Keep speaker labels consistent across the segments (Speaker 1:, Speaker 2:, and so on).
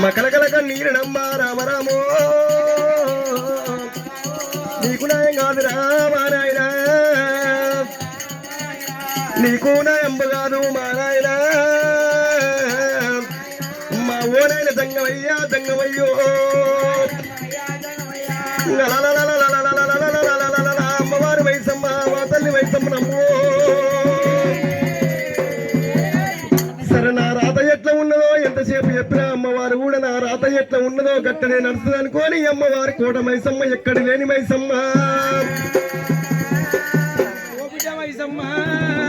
Speaker 1: మకలకలక నీరడమ్మ రామరామో నీకు నాయం కాదు రామానాయన నీకు నాయంబ కాదు మా నాయన మా ఓనాయన దంగమయ్యా దంగమయ్యో అమ్మవారి వయసమ్మ మా తల్లి వయసమ్మ నమ్మో సరే నా రాత ఎట్లా ఉన్నదో ఎంతసేపు చెప్పినా అమ్మవారు కూడా నా రాత ఎట్లా ఉన్నదో గట్టనే నడుస్తుంది అనుకోని అమ్మవారి కోట మైసమ్మ ఎక్కడి లేని మైసమ్మ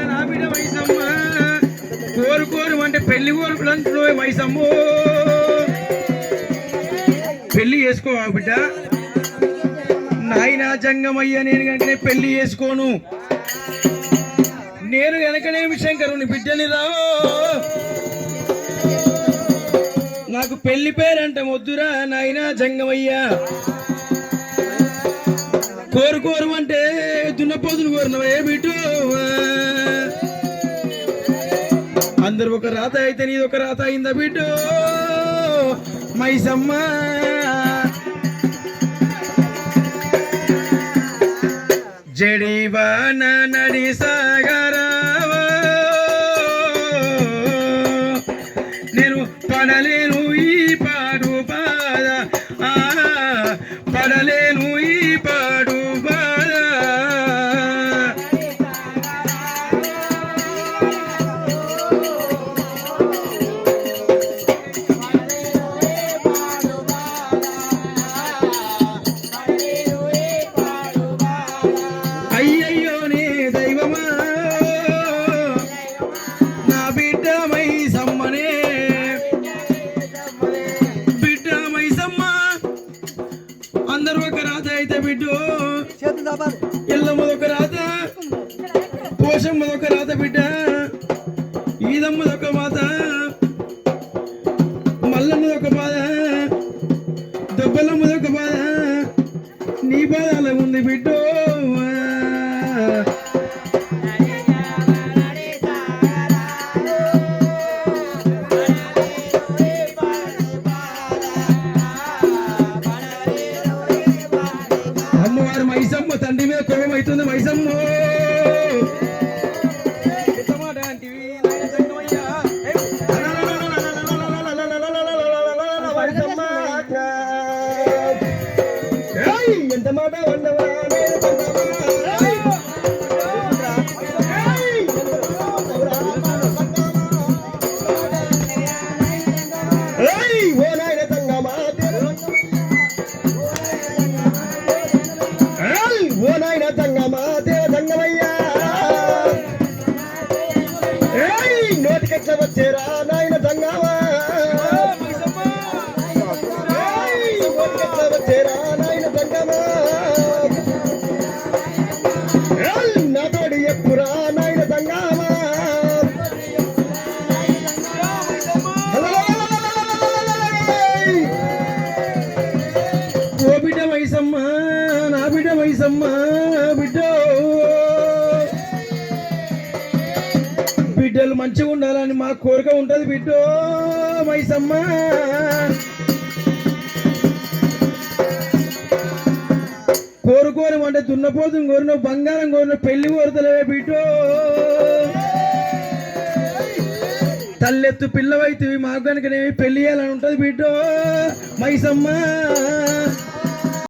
Speaker 2: నా బిడ్డ మైసమ్మ కోరు కోరు అంటే పెళ్లి కోరుకులు అంటున్నావు మైసమ్మ పెళ్లి చేసుకోవా బిడ్డ నాయన జంగమయ్య నేను కనుకనే పెళ్లి చేసుకోను నేను వెనకనేమి శంకరుని బిడ్డని రావు నాకు పెళ్లి పేరంట వద్దురా నాయన జంగమయ్యా కోరు కోరు అంటే దున్నపోతులు కోరినవే బిడ్డు అందరు ఒక రాత అయితే నీది ఒక రాత అయిందా బిడ్డు మైసమ్మ జడివాన నడి సాగరావో నేను పడలేను ఈ పాడు బాధ పడలేను ఈ పాడు బాధ అయ్యయ్యో నీ దైవమా నా బిడ్డ మైసమ్మనే బిడ్డ మైసమ్మ అందరూ ఒక రాత అయితే బిడ్డు ఎల్లమ్మదొక రాత పోషమ్మదొక రాత బిడ్డ ఈదమ్మదొక మాత మల్లమ్మదొక బాధ దెబ్బలమ్మదొక బాధ నీ బాధ అలా ఉంది బిడ్డు అమ్మవారు మైసమ్మ తండ్రి మీద కోపం అవుతుంది మైసమ్మ
Speaker 1: ఎంత మాట వండవా ఓ నాయన తంగమా ఓ నాయన తంగమా దేవ తంగమయ్యా నోటికెట్ల వచ్చేరా నాయన తంగమా నోటికెట్ల వచ్చేరా నాయన తంగమా నాతోడి ఎప్పురా నాయన తంగమా
Speaker 2: ఓ బిడ్డ మైసమ్మ నా బిడ్డ మైసమ్మ బిడ్డ బిడ్డలు మంచిగా ఉండాలని మా కోరిక ఉంటది బిడ్డ మైసమ్మ కోరుకోరు అంటే దున్నపోతుని కోరిన బంగారం కోరిన పెళ్లి కోరుతలేవే బిడ్డో తల్లెత్తు పిల్లవైతే మాకు కనుకనేమి పెళ్లి చేయాలని ఉంటది బిడ్డో మైసమ్మ